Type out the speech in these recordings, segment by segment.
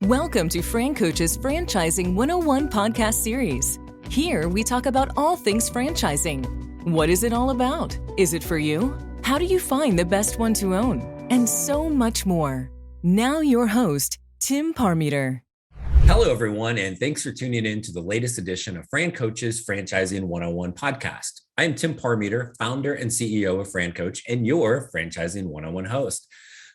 Welcome to FranCoach's Franchising 101 podcast series. Here we talk about all things franchising. What is it all about? Is it for you? How do you find the best one to own? And so much more. Now your host, Tim Parmeter. Hello, everyone, and thanks for tuning in to the latest edition of FranCoach's Franchising 101 podcast. I am Tim Parmeter, founder and CEO of FranCoach, and your Franchising 101 host.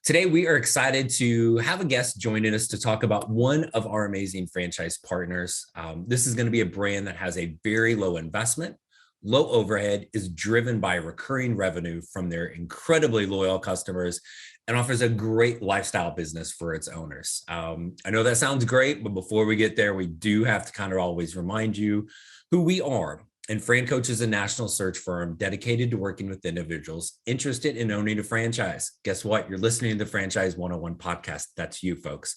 Today, we are excited to have a guest joining us to talk about one of our amazing franchise partners. This is going to be a brand that has a very low investment, low overhead, is driven by recurring revenue from their incredibly loyal customers, and offers a great lifestyle business for its owners. I know that sounds great, but before we get there, we do have to kind of always remind you who we are. And FranCoach is a national search firm dedicated to working with individuals interested in owning a franchise. Guess what? You're listening to the Franchise 101 podcast. That's you, folks.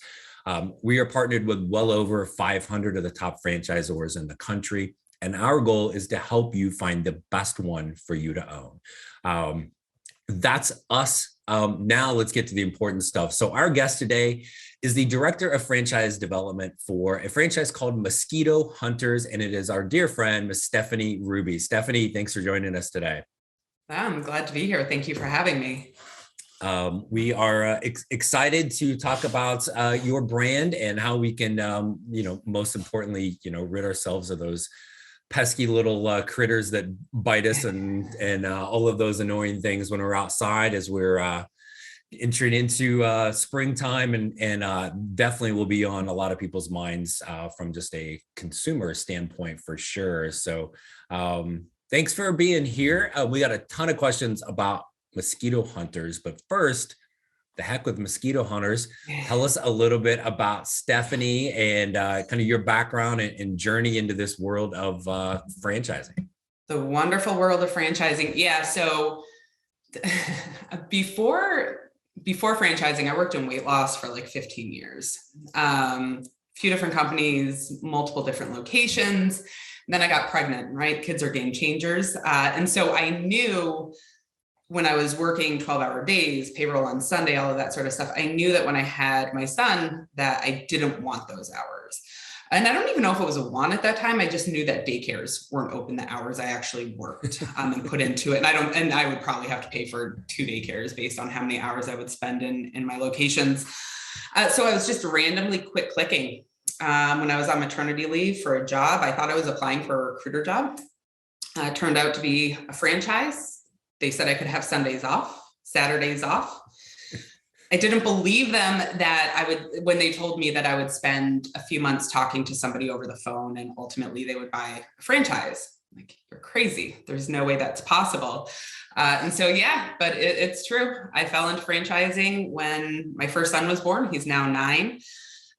We are partnered with well over 500 of the top franchisors in the country. And our goal is to help you find the best one for you to own. That's us. Now let's get to the important stuff. So our guest today is the Director of Franchise Development for a franchise called Mosquito Hunters, and it is our dear friend, Ms. Stephane Ruby. Stephane, thanks for joining us today. I'm glad to be here. Thank you for having me. We are excited to talk about your brand and how we can, most importantly, rid ourselves of those pesky little critters that bite us and all of those annoying things when we're outside as we're entering into springtime and definitely will be on a lot of people's minds from just a consumer standpoint for sure. So thanks for being here. We got a ton of questions about Mosquito Hunters, but first, the heck with Mosquito Hunters. Tell us a little bit about Stephane and kind of your background and journey into this world of franchising. The wonderful world of franchising. Yeah. So before franchising, I worked in weight loss for like 15 years, few different companies, multiple different locations. And then I got pregnant, right? Kids are game changers. And so I knew when I was working 12-hour days, payroll on Sunday, all of that sort of stuff, I knew that when I had my son that I didn't want those hours. And I don't even know if it was a want at that time. I just knew that daycares weren't open the hours I actually worked and put into it. And I would probably have to pay for 2 daycares based on how many hours I would spend in my locations. So I was just randomly quit clicking. When I was on maternity leave for a job, I thought I was applying for a recruiter job. Turned out to be a franchise. They said I could have Sundays off, Saturdays off. I didn't believe them that when they told me that I would spend a few months talking to somebody over the phone and ultimately they would buy a franchise. Like, you're crazy. There's no way that's possible. And so, yeah, but it's true. I fell into franchising when my first son was born. He's now 9.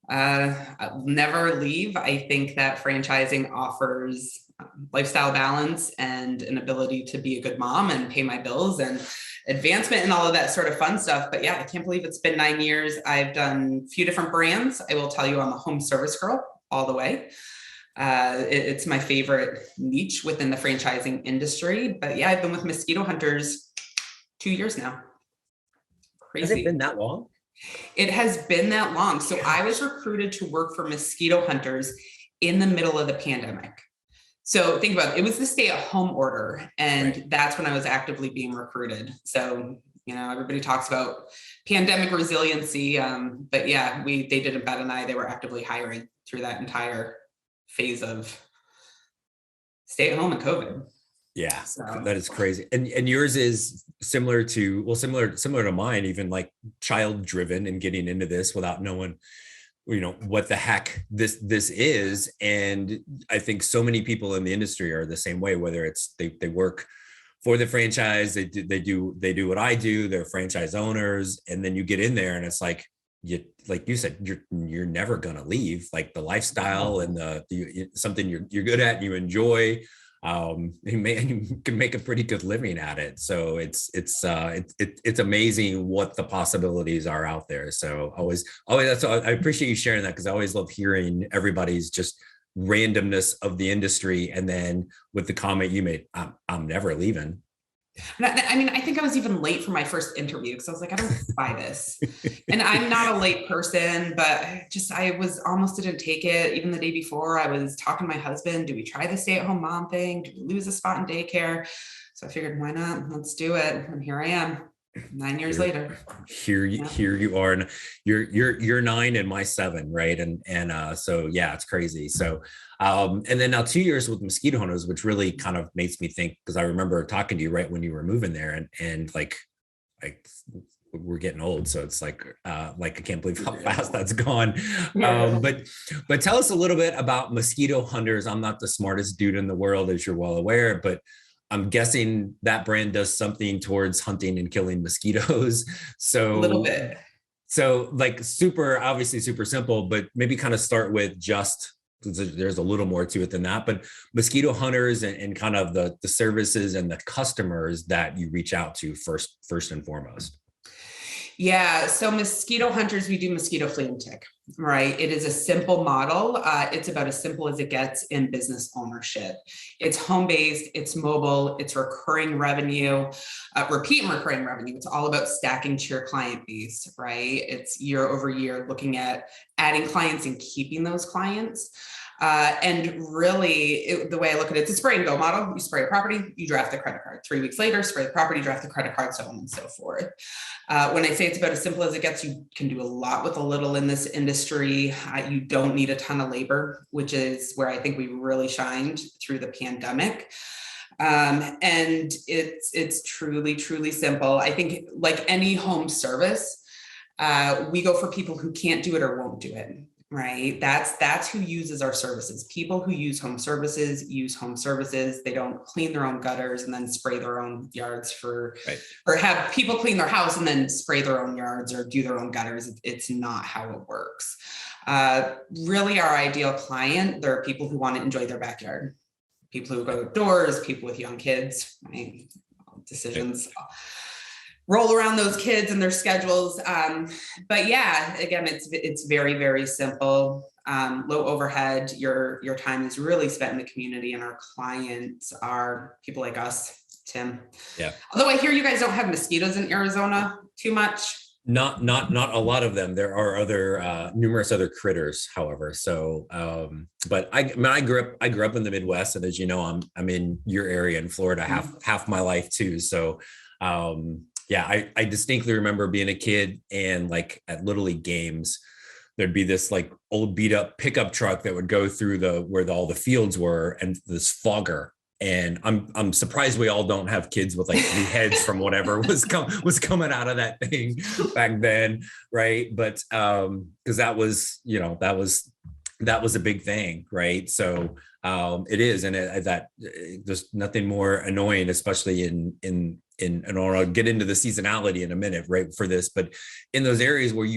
I'll never leave. I think that franchising offers lifestyle balance and an ability to be a good mom and pay my bills and advancement and all of that sort of fun stuff. But yeah, I can't believe it's been 9 years. I've done a few different brands. I will tell you, I'm a home service girl all the way. It's my favorite niche within the franchising industry. But yeah, I've been with Mosquito Hunters 2 years now. Crazy. Has it been that long? It has been that long. So I was recruited to work for Mosquito Hunters in the middle of the pandemic. So think about it. It was the stay-at-home order, and right. That's when I was actively being recruited. So, everybody talks about pandemic resiliency, but yeah, they didn't bat an eye. They were actively hiring through that entire phase of stay-at-home and COVID. Yeah, so that is crazy. And yours is similar to mine, even like child-driven and getting into this without knowing what the heck this is. And I think so many people in the industry are the same way, whether it's they work for the franchise, they do what I do, they're franchise owners, and then you get in there and it's like you said, you're never gonna leave. Like the lifestyle and something you're good at and you enjoy. You can make a pretty good living at it. So it's amazing what the possibilities are out there. So I appreciate you sharing that, because I always love hearing everybody's just randomness of the industry. And then with the comment you made, I'm never leaving. I mean, I think I was even late for my first interview because I was like, I don't buy this. And I'm not a late person, but didn't take it. Even the day before, I was talking to my husband, do we try the stay-at-home mom thing? Do we lose a spot in daycare? So I figured, why not? Let's do it. And here I am. 9 years later. Here you are, and you're 9 and my 7, right? And so yeah, it's crazy. So and then now 2 years with Mosquito Hunters, which really kind of makes me think, because I remember talking to you right when you were moving there, and like we're getting old, so it's like I can't believe how fast that's gone. But tell us a little bit about Mosquito Hunters. I'm not the smartest dude in the world, as you're well aware, but I'm guessing that brand does something towards hunting and killing mosquitoes. So a little bit. So like obviously super simple, but maybe kind of start with just, there's a little more to it than that, but Mosquito Hunters and kind of the services and the customers that you reach out to first and foremost. Yeah. So Mosquito Hunters, we do mosquito flea and tick, right? It is a simple model. It's about as simple as it gets in business ownership. It's home-based, it's mobile, it's recurring revenue, repeat and recurring revenue. It's all about stacking to your client base, right? It's year over year, looking at adding clients and keeping those clients. And really, the way I look at it, it's a spray and go model. You spray a property, you draft the credit card. 3 weeks later, spray the property, draft the credit card, so on and so forth. When I say it's about as simple as it gets, you can do a lot with a little in this industry. You don't need a ton of labor, which is where I think we really shined through the pandemic. And it's truly, truly simple. I think like any home service, we go for people who can't do it or won't do it. Right. That's who uses our services. People who use home services use home services. They don't clean their own gutters and then spray their own yards or have people clean their house and then spray their own yards or do their own gutters. It's not how it works. Really, our ideal client, there are people who want to enjoy their backyard, people who go outdoors, people with young kids, right? Decisions. Roll around those kids and their schedules. But yeah, again, it's very, very simple, low overhead. Your time is really spent in the community, and our clients are people like us, Tim. Yeah. Although I hear you guys don't have mosquitoes in Arizona too much. Not a lot of them. There are numerous other critters, however. So, but I grew up in the Midwest, and as you know, I'm in your area in Florida half my life too. So, yeah, I distinctly remember being a kid, and like at Little League games, there'd be this like old beat up pickup truck that would go through where all the fields were, and this fogger. And I'm surprised we all don't have kids with like 3 heads from whatever was coming out of that thing back then, right? But because that was a big thing, right? So it is, and there's nothing more annoying, especially in I'll get into the seasonality in a minute, right, for this, but in those areas where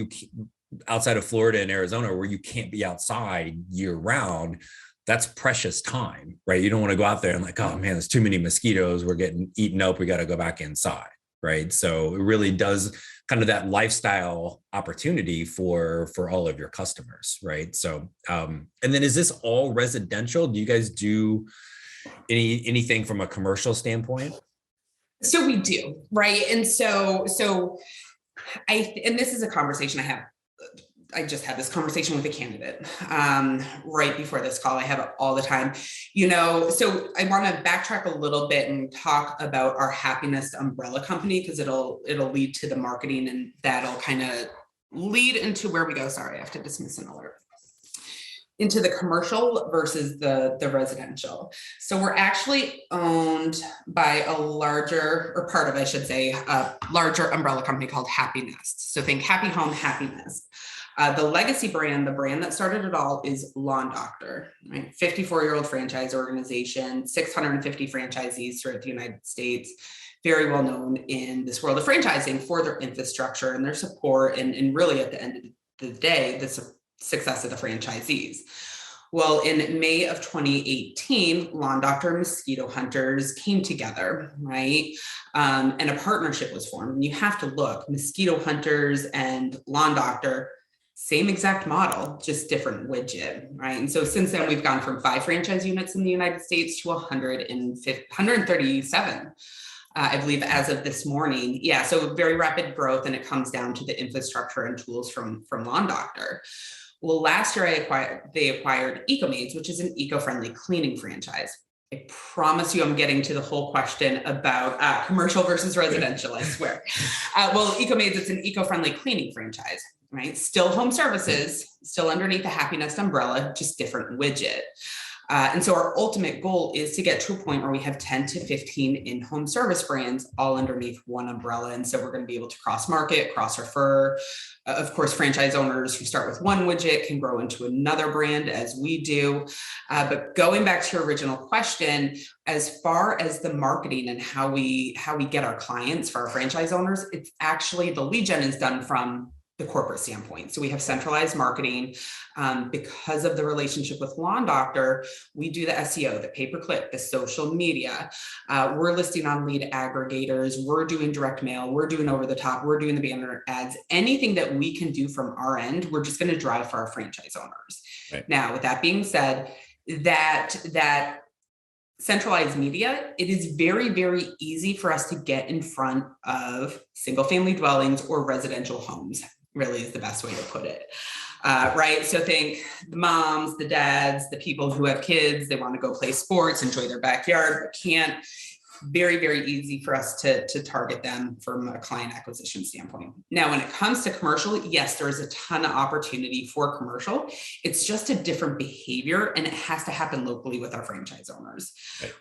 outside of Florida and Arizona, where you can't be outside year round, that's precious time, right? You don't want to go out there and like, oh man, there's too many mosquitoes, we're getting eaten up, we got to go back inside, right? So it really does kind of that lifestyle opportunity for all of your customers, right? So, and then is this all residential? Do you guys do anything from a commercial standpoint? So we do, right? And so and this is a conversation I just had this conversation with a candidate right before this call. I have it all the time, so I want to backtrack a little bit and talk about our happiness umbrella company, because it'll lead to the marketing, and that'll kind of lead into where we go. Sorry, I have to dismiss an alert. Into the commercial versus the residential. So we're actually owned by a larger umbrella company called Happy Nest. So think Happy Home, Happy Nest. The legacy brand, the brand that started it all, is Lawn Doctor, right? 54-year-old franchise organization, 650 franchisees throughout the United States, very well known in this world of franchising for their infrastructure and their support, and really at the end of the day, the success of the franchisees. Well, in May of 2018, Lawn Doctor and Mosquito Hunters came together, right? And a partnership was formed. And you have to look, Mosquito Hunters and Lawn Doctor, same exact model, just different widget, right? And so since then, we've gone from 5 franchise units in the United States to 137. I believe as of this morning. Yeah, so very rapid growth, and it comes down to the infrastructure and tools from Lawn Doctor. Well, last year they acquired EcoMaids, which is an eco-friendly cleaning franchise. I promise you I'm getting to the whole question about commercial versus residential, I swear. Well, EcoMaids, it's an eco-friendly cleaning franchise, right? Still home services, still underneath the Happy Nest umbrella, just different widget. And so our ultimate goal is to get to a point where we have 10 to 15 in-home service brands all underneath one umbrella. And so we're going to be able to cross-market, cross-refer. Of course, franchise owners who start with one widget can grow into another brand as we do. But going back to your original question, as far as the marketing and how we get our clients for our franchise owners, it's actually the lead gen is done from the corporate standpoint. So we have centralized marketing. Because of the relationship with Lawn Doctor, we do the SEO, the pay-per-click, the social media. We're listing on lead aggregators. We're doing direct mail. We're doing over the top. We're doing the banner ads. Anything that we can do from our end, we're just going to drive for our franchise owners. Right. Now, with that being said, that centralized media, it is very, very easy for us to get in front of single family dwellings or residential homes, really is the best way to put it. Right. So think the moms, the dads, the people who have kids, they want to go play sports, enjoy their backyard, but can't. Very, very easy for us to target them from a client acquisition standpoint. Now, when it comes to commercial, yes, there is a ton of opportunity for commercial. It's just a different behavior, and it has to happen locally with our franchise owners,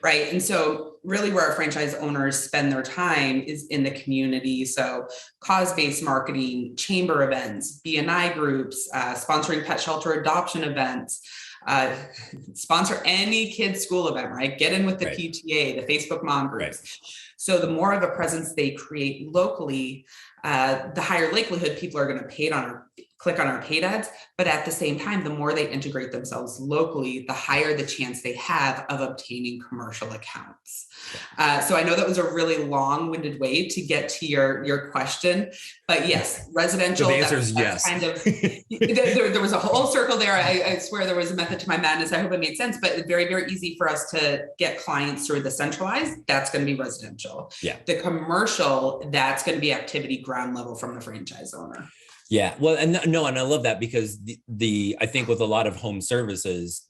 right? And so really where our franchise owners spend their time is in the community. So cause-based marketing, chamber events, B&I groups, sponsoring pet shelter adoption events, sponsor any kid's school event, right? Get in with the PTA, the Facebook mom groups. Right. So the more of a presence they create locally, the higher likelihood people are going to click on our paid ads. But at the same time, the more they integrate themselves locally, the higher the chance they have of obtaining commercial accounts. So I know that was a really long-winded way to get to your question, but yes, residential. The answer is yes. Kind of, there was a whole circle there. I swear there was a method to my madness. I hope it made sense, but it's very, very easy for us to get clients through the centralized. That's going to be residential. Yeah. The commercial, that's going to be activity ground level from the franchise owner. Yeah. Well, and I love that because I think with a lot of home services,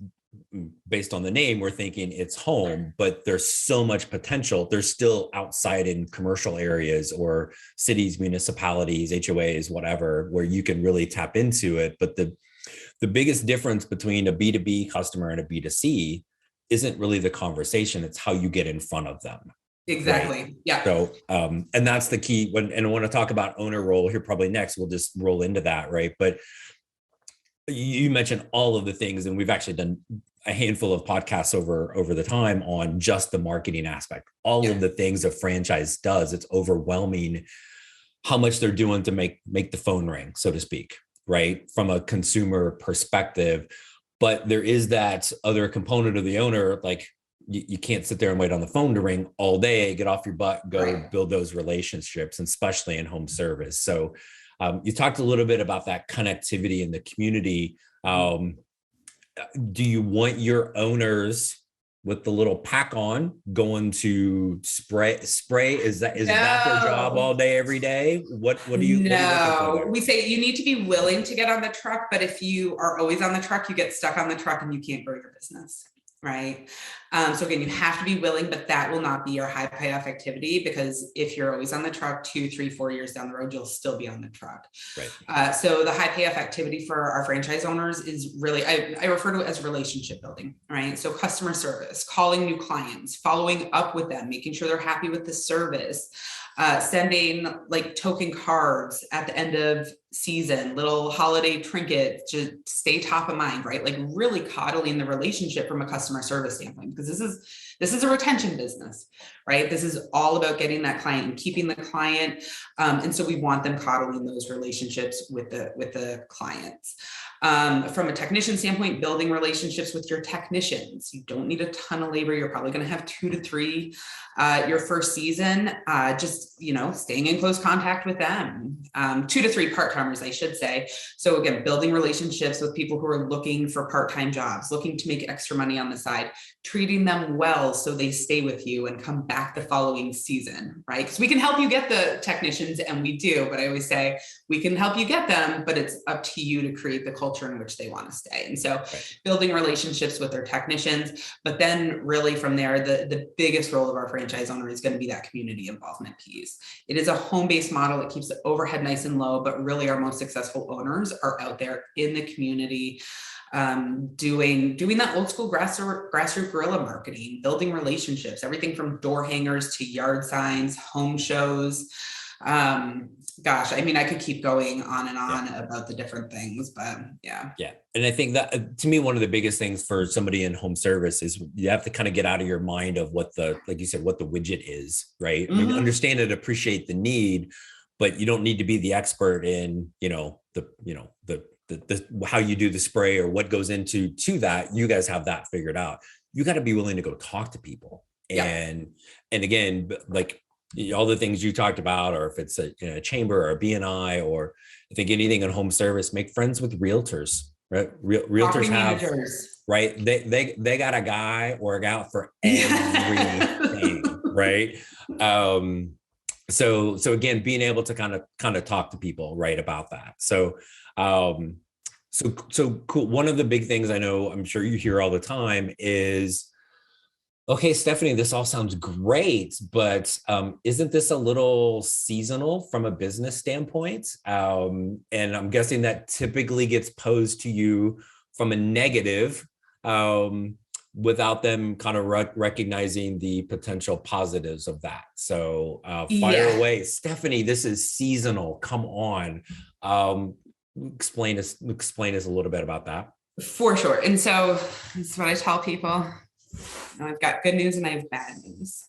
based on the name, we're thinking it's home, but there's so much potential. There's still outside in commercial areas or cities, municipalities, HOAs, whatever, where you can really tap into it. But the biggest difference between a B2B customer and a B2C isn't really the conversation. It's how you get in front of them. Exactly. Right? Yeah. So, and that's the key. And I want to talk about owner role here probably next. We'll just roll into that, right? But you mentioned all of the things, and we've actually done a handful of podcasts over the time on just the marketing aspect. All of the things a franchise does, it's overwhelming how much they're doing to make the phone ring, so to speak, right? From a consumer perspective. But there is that other component of the owner, like you can't sit there and wait on the phone to ring all day, get off your butt, go build those relationships, and especially in home service. So you talked a little bit about that connectivity in the community. Do you want your owners with the little pack on going to spray? Is that their job all day, every day? What do you? No, we say you need to be willing to get on the truck, but if you are always on the truck, you get stuck on the truck and you can't grow your business. Right. So again, you have to be willing, but that will not be your high payoff activity, because if you're always on the truck 2, 3, 4 years down the road, you'll still be on the truck. Right. So the high payoff activity for our franchise owners is really, I refer to it as relationship building, right? So customer service, calling new clients, following up with them, making sure they're happy with the service, sending like token cards at the end of season, little holiday trinkets to stay top of mind, right? Like really coddling the relationship from a customer service standpoint, because this is a retention business, right? This is all about getting that client and keeping the client. And so we want them coddling those relationships with the clients. From a technician standpoint, building relationships with your technicians. You don't need a ton of labor. You're probably going to have 2 to 3 your first season. Just, staying in close contact with them. 2 to 3 part-timers, I should say. So again, building relationships with people who are looking for part-time jobs, looking to make extra money on the side, treating them well so they stay with you and come back the following season, right? Because we can help you get the technicians, and we do, but I always say we can help you get them, but it's up to you to create the culture in which they want to stay. And so building relationships with their technicians, but then really from there, the biggest role of our franchise owner is going to be that community involvement piece. It is a home-based model. It keeps the overhead nice and low, but really our most successful owners are out there in the community, doing that old school grassroots guerrilla marketing, building relationships, everything from door hangers to yard signs, home shows. I could keep going on and on about the different things, but yeah. And I think that to me, one of the biggest things for somebody in home service is you have to kind of get out of your mind of what like you said, what the widget is, right? I mean, understand and appreciate the need, but you don't need to be the expert in, the how you do the spray or what goes into that. You guys have that figured out. You got to be willing to go talk to people. And again, like all the things you talked about, or if it's a chamber or a BNI, or I think anything in home service, make friends with realtors, right? Realtors have, right? They got a guy or a gal for everything, right? So again, being able to kind of talk to people, right, about that. So cool. One of the big things I know, I'm sure you hear all the time is, okay, Stephanie, this all sounds great, but isn't this a little seasonal from a business standpoint? And I'm guessing that typically gets posed to you from a negative, without them kind of recognizing the potential positives of that. So fire away. Stephanie, this is seasonal. Come on. Explain us a little bit about that. For sure. And so this is what I tell people. I've got good news and I have bad news.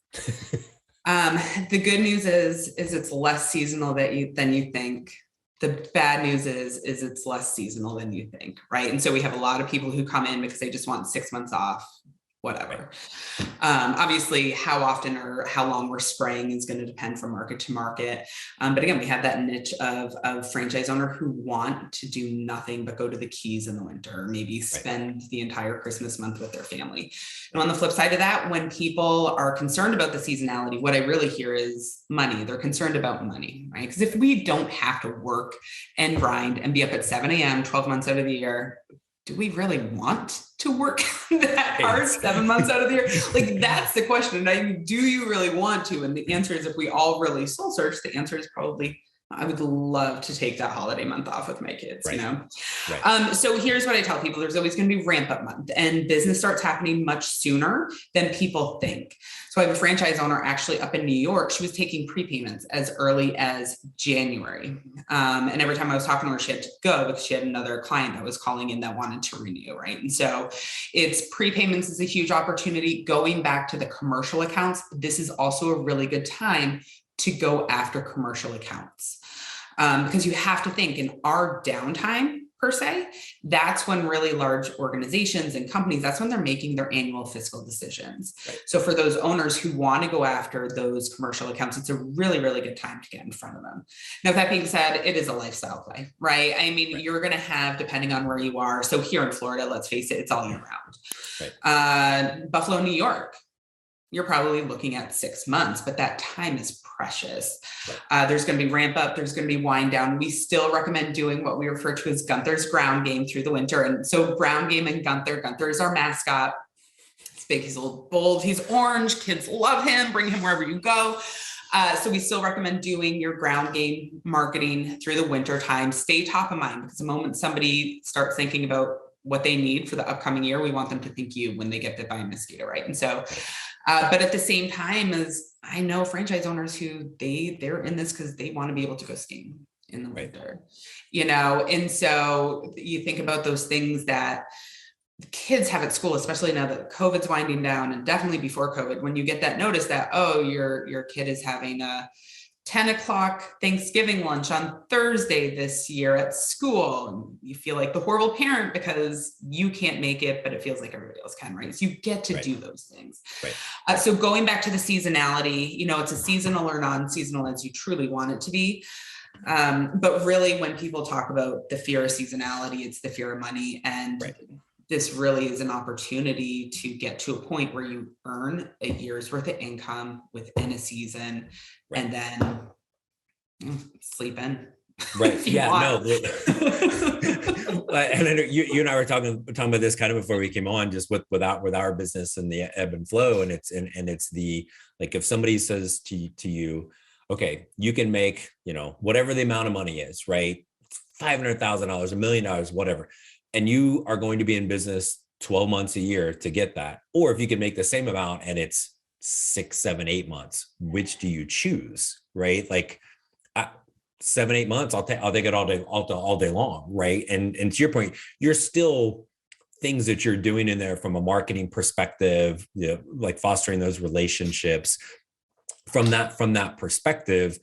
The good news is it's less seasonal than you think. The bad news is it's less seasonal than you think, right? And so we have a lot of people who come in because they just want 6 months off, whatever. Obviously, how often or how long we're spraying is going to depend from market to market. But again, we have that niche of franchise owner who want to do nothing but go to the Keys in the winter, or maybe spend the entire Christmas month with their family. And on the flip side of that, when people are concerned about the seasonality, what I really hear is money. They're concerned about money, right? Because if we don't have to work and grind and be up at 7 a.m. 12 months out of the year, do we really want to work that hard 7 months out of the year? Like, that's the question. Do you really want to? And the answer is, if we all really soul search, the answer is probably, I would love to take that holiday month off with my kids, So here's what I tell people. There's always going to be ramp up month, and business starts happening much sooner than people think. So I have a franchise owner actually up in New York. She was taking prepayments as early as January. And every time I was talking to her, she had to go because she had another client that was calling in that wanted to renew, right? And so it's prepayments is a huge opportunity. Going back to the commercial accounts, this is also a really good time to go after commercial accounts. Because you have to think, in our downtime per se, that's when really large organizations and companies, that's when they're making their annual fiscal decisions. So for those owners who want to go after those commercial accounts, it's a really, really good time to get in front of them. Now, that being said, it is a lifestyle play, right? I mean, you're going to have, depending on where you are. So here in Florida, let's face it, it's all year round. Buffalo, New York, you're probably looking at 6 months, but that time is precious. There's going to be ramp up. There's going to be wind down. We still recommend doing what we refer to as Gunther's ground game through the winter. And so ground game and Gunther is our mascot. He's big. He's a little bold. He's orange. Kids love him. Bring him wherever you go. So we still recommend doing your ground game marketing through the winter time. Stay top of mind, because the moment somebody starts thinking about what they need for the upcoming year, we want them to think you when they get bit by a mosquito, right? And so, but at the same time, as I know franchise owners who they're in this because they want to be able to go skiing in the winter, and so you think about those things that the kids have at school, especially now that COVID's winding down, and definitely before COVID, when you get that notice that, oh, your kid is having a 10 o'clock Thanksgiving lunch on Thursday this year at school. And you feel like the horrible parent because you can't make it, but it feels like everybody else can, right? So you get to do those things. Right. So going back to the seasonality, it's a seasonal or non-seasonal as you truly want it to be. But really when people talk about the fear of seasonality, it's the fear of money. And this really is an opportunity to get to a point where you earn a year's worth of income within a season and then sleep in. Right. Yeah. No. And I know you and I were talking about this kind of before we came on, just with our business and the ebb and flow. And it's the, like, if somebody says to you, okay, you can make, whatever the amount of money is, right? $500,000, $1 million, whatever. And you are going to be in business 12 months a year to get that. Or if you can make the same amount and it's 6, 7, 8 months, which do you choose? Right? Like 7, 8 months, I'll take it all day long. Right. And to your point, you're still things that you're doing in there from a marketing perspective, like fostering those relationships from that perspective.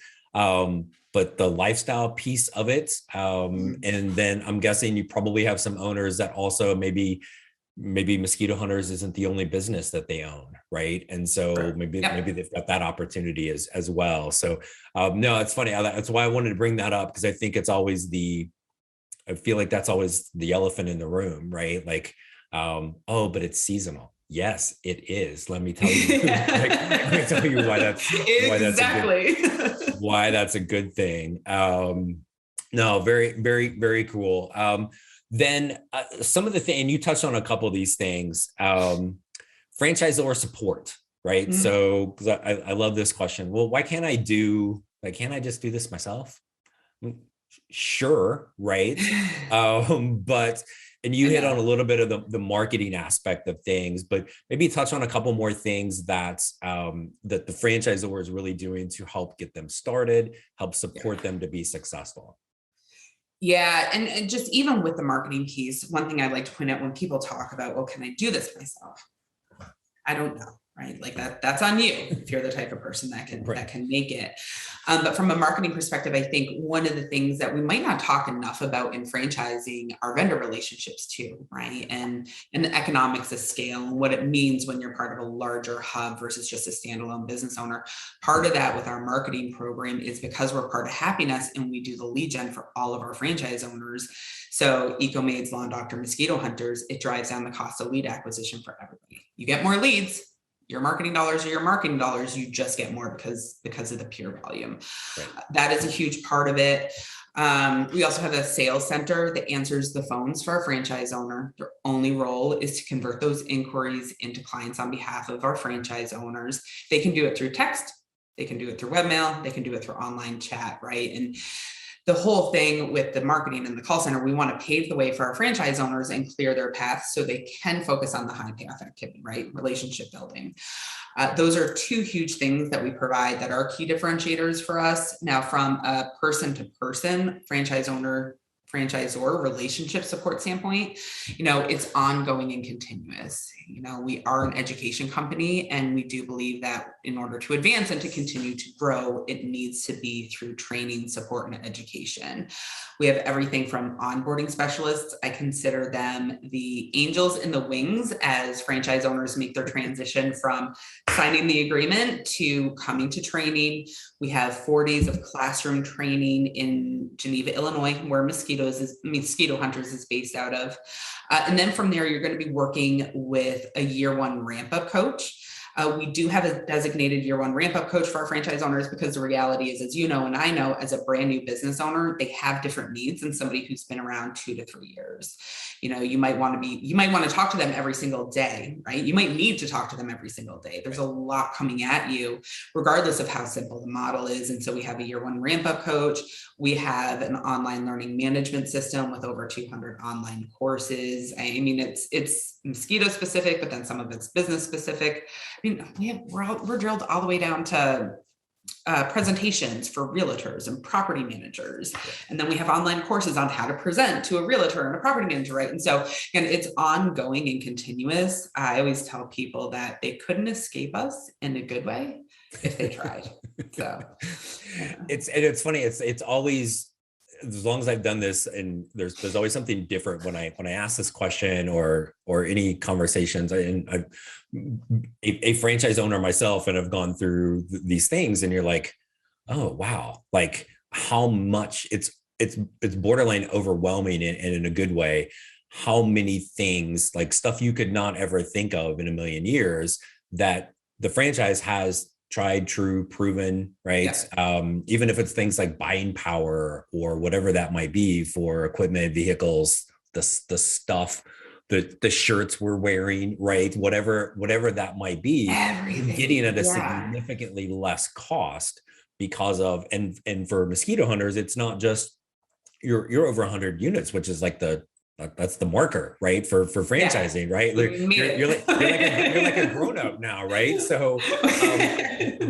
But the lifestyle piece of it, and then I'm guessing you probably have some owners that also maybe Mosquito Hunters isn't the only business that they own, right? And so maybe they've got that opportunity as well. So no, it's funny. That's why I wanted to bring that up, because I think it's always I feel like that's always the elephant in the room, right? Like, but it's seasonal. Yes, it is. Let me tell you. Let me tell you why that's a good thing. No, very, very, very cool. Then some of the things, and you touched on a couple of these things, franchisor support, right? Mm-hmm. So, because I love this question. Well, why can't I just do this myself? Sure, right? And you hit on a little bit of the marketing aspect of things, but maybe touch on a couple more things that the franchisor is really doing to help get them started, help support them to be successful. Yeah. And just even with the marketing piece, one thing I like to point out when people talk about, well, can I do this myself? I don't know. Right? Like that's on you if you're the type of person that can make it. But from a marketing perspective, I think one of the things that we might not talk enough about in franchising are vendor relationships too, right? And the economics of scale and what it means when you're part of a larger hub versus just a standalone business owner. Part of that with our marketing program is because we're part of Happiness and we do the lead gen for all of our franchise owners. So EcoMaids, Lawn Doctor, Mosquito Hunters, it drives down the cost of lead acquisition for everybody. You get more leads. Your marketing dollars are your marketing dollars. You just get more because of the pure volume. Right. That is a huge part of it. We also have a sales center that answers the phones for our franchise owner. Their only role is to convert those inquiries into clients on behalf of our franchise owners. They can do it through text. They can do it through webmail. They can do it through online chat, right? And the whole thing with the marketing and the call center, we want to pave the way for our franchise owners and clear their paths so they can focus on the high payoff activity, right? Relationship building. Those are two huge things that we provide that are key differentiators for us. Now, from a person-to-person franchisor relationship support standpoint, it's ongoing and continuous. We are an education company, and we do believe that in order to advance and to continue to grow, it needs to be through training, support, and education. We have everything from onboarding specialists. I consider them the angels in the wings as franchise owners make their transition from signing the agreement to coming to training. We have 4 days of classroom training in Geneva, Illinois, where Mosquito Hunters is based out of. And then from there, you're going to be working with a year one ramp-up coach. We do have a designated year one ramp-up coach for our franchise owners because the reality is, as you know, and I know, as a brand new business owner, they have different needs than somebody who's been around 2 to 3 years. You might want to talk to them every single day, right? You might need to talk to them every single day. There's a lot coming at you, regardless of how simple the model is. And so we have a year one ramp-up coach. We have an online learning management system with over 200 online courses. I mean, it's Mosquito specific, but then some of it's business specific. I mean, we're drilled all the way down to presentations for realtors and property managers. And then we have online courses on how to present to a realtor and a property manager, right? And so, again, it's ongoing and continuous. I always tell people that they couldn't escape us in a good way if they tried. So yeah. It's funny. It's always, as long as I've done this, and there's always something different when I ask this question or any conversations. And a franchise owner myself, and I've gone through these things, and you're like, oh wow, like how much it's borderline overwhelming, and in a good way, how many things, like stuff you could not ever think of in a million years, that the franchise has tried, true, proven, right? Yeah. Even if it's things like buying power or whatever that might be for equipment, vehicles, the stuff, the shirts we're wearing, right? Whatever that might be, everything. Getting at a significantly less cost because of, and for Mosquito Hunters, it's not just you're over 100 units, which is like that's the marker, right? For franchising, right? You're like a grown up now, right? So,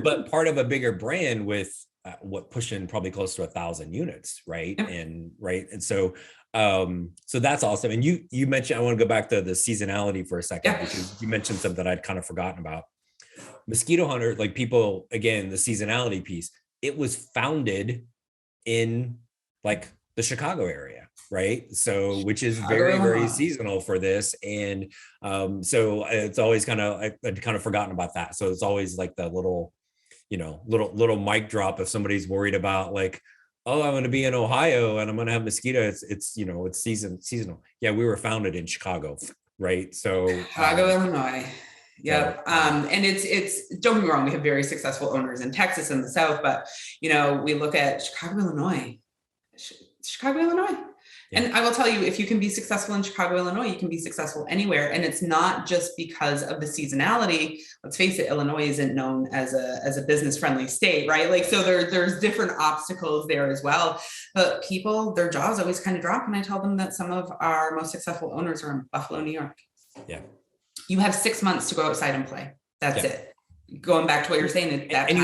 but part of a bigger brand with what pushing probably close to 1,000 units, right? And so that's awesome. And you mentioned, I want to go back to the seasonality for a second, because you mentioned something I'd kind of forgotten about. Mosquito Hunter, like people, again, the seasonality piece, it was founded in like the Chicago area, right? So, which is very, very seasonal for this. And so it's always kind of, I'd kind of forgotten about that. So it's always like the little mic drop if somebody's worried about like, oh, I'm going to be in Ohio and I'm going to have mosquito. It's seasonal. Yeah. We were founded in Chicago, right? So Chicago, Illinois. Yeah. And it's, don't get me wrong, we have very successful owners in Texas and the South, but we look at Chicago, Illinois. Yeah. And I will tell you, if you can be successful in Chicago, Illinois, you can be successful anywhere. And it's not just because of the seasonality. Let's face it, Illinois isn't known as a business friendly state, right? Like, so there's different obstacles there as well. But people, their jaws always kind of drop when I tell them that some of our most successful owners are in Buffalo, New York. Yeah. You have 6 months to go outside and play. That's it. Going back to what you're saying, and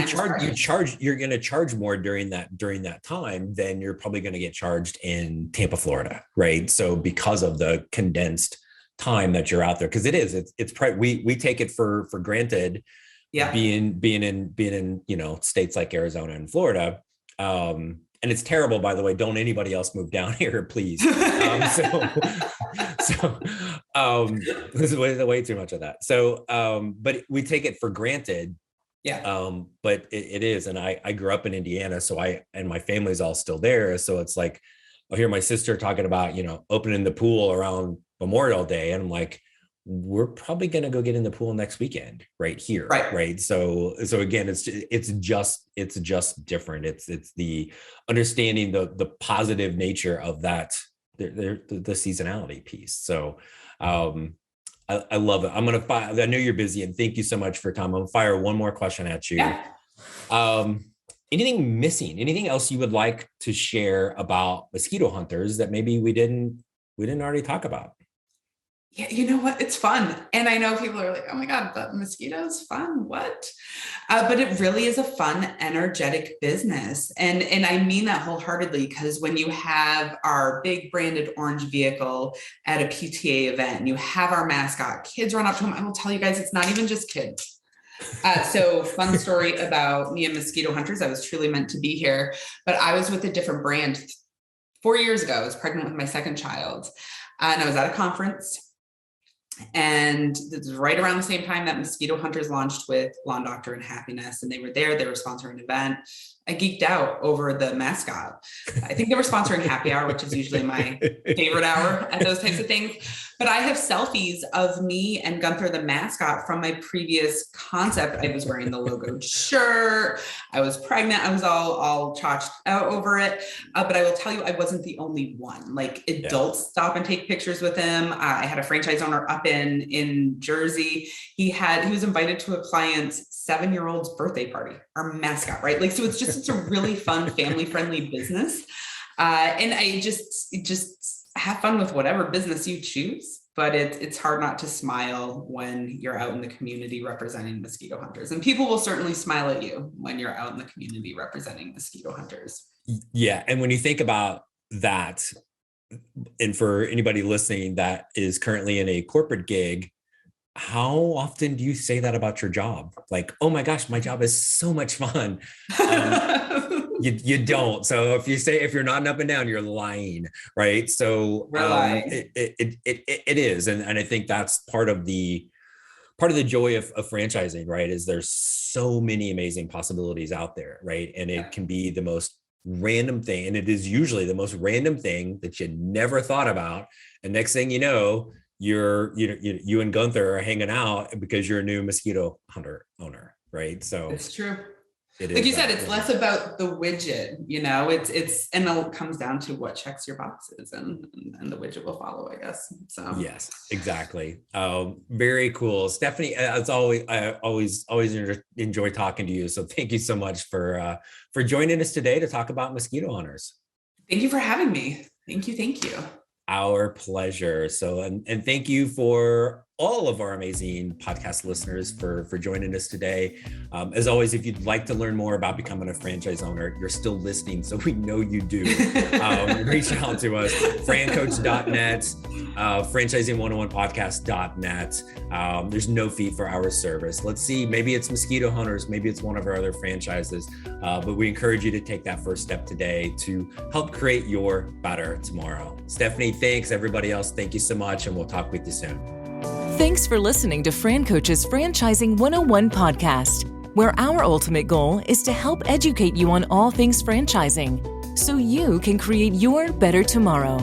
you're going to charge more during that time than you're probably going to get charged in Tampa, Florida, right? So because of the condensed time that you're out there, because we take it for granted, being in states like Arizona and Florida. And it's terrible, by the way. Don't anybody else move down here, please. This is way too much of that. So, but we take it for granted. Yeah. But it is, and I grew up in Indiana, so and my family's all still there. So it's like, I'll hear my sister talking about, opening the pool around Memorial Day, and I'm like, we're probably going to go get in the pool next weekend right here. Right. So again, it's just different. It's the understanding the positive nature of that, the seasonality piece. So, I love it. I know you're busy, and thank you so much for your time. I'm going to fire one more question at you. Yeah. Anything missing, anything else you would like to share about Mosquito Hunters that maybe we didn't already talk about? Yeah, you know what? It's fun. And I know people are like, oh my God, but mosquitoes fun. What? But it really is a fun, energetic business. And I mean that wholeheartedly, because when you have our big branded orange vehicle at a PTA event and you have our mascot, kids run up to them. I will tell you guys, it's not even just kids. So fun story about me and Mosquito Hunters. I was truly meant to be here, but I was with a different brand 4 years ago. I was pregnant with my second child, and I was at a conference. And this was right around the same time that Mosquito Hunters launched with Lawn Doctor and Happiness. And they were sponsoring an event. I geeked out over the mascot. I think they were sponsoring happy hour, which is usually my favorite hour at those types of things. But I have selfies of me and Gunther, the mascot, from my previous concept. I was wearing the logoed shirt. I was pregnant. I was all chalked out over it. But I will tell you, I wasn't the only one. Like, adults stop and take pictures with him. I had a franchise owner up in Jersey. He was invited to a client's 7-year-old's birthday party, our mascot, right? Like, so it's a really fun, family-friendly business. And I just have fun with whatever business you choose, but it's hard not to smile when you're out in the community representing Mosquito Hunters. And people will certainly smile at you when you're out in the community representing Mosquito Hunters. Yeah. And when you think about that, and for anybody listening that is currently in a corporate gig, how often do you say that about your job? Like, oh my gosh, my job is so much fun. You don't. So if you're nodding up and down, you're lying, right? So it is, and I think that's part of the joy of franchising, right? Is there's so many amazing possibilities out there, right? And it can be the most random thing, and it is usually the most random thing that you never thought about. And next thing you know, you and Gunther are hanging out because you're a new Mosquito Hunter owner, right? So it's true. Like you said, it's less about the widget, and it comes down to what checks your boxes, and the widget will follow, I guess. So yes, exactly. Very cool, Stephanie. As always, I always enjoy talking to you. So thank you so much for joining us today to talk about Mosquito Hunters. Thank you for having me. Thank you. Our pleasure. So, and thank you for all of our amazing podcast listeners for joining us today. As always, if you'd like to learn more about becoming a franchise owner, you're still listening, so we know you do. Reach out to us, FranCoach.net, franchising101podcast.net. There's no fee for our service. Let's see, maybe it's Mosquito Hunters, maybe it's one of our other franchises, but we encourage you to take that first step today to help create your better tomorrow. Stephanie, thanks. Everybody else, thank you so much, and we'll talk with you soon. Thanks for listening to FranCoach's Franchising 101 podcast, where our ultimate goal is to help educate you on all things franchising so you can create your better tomorrow.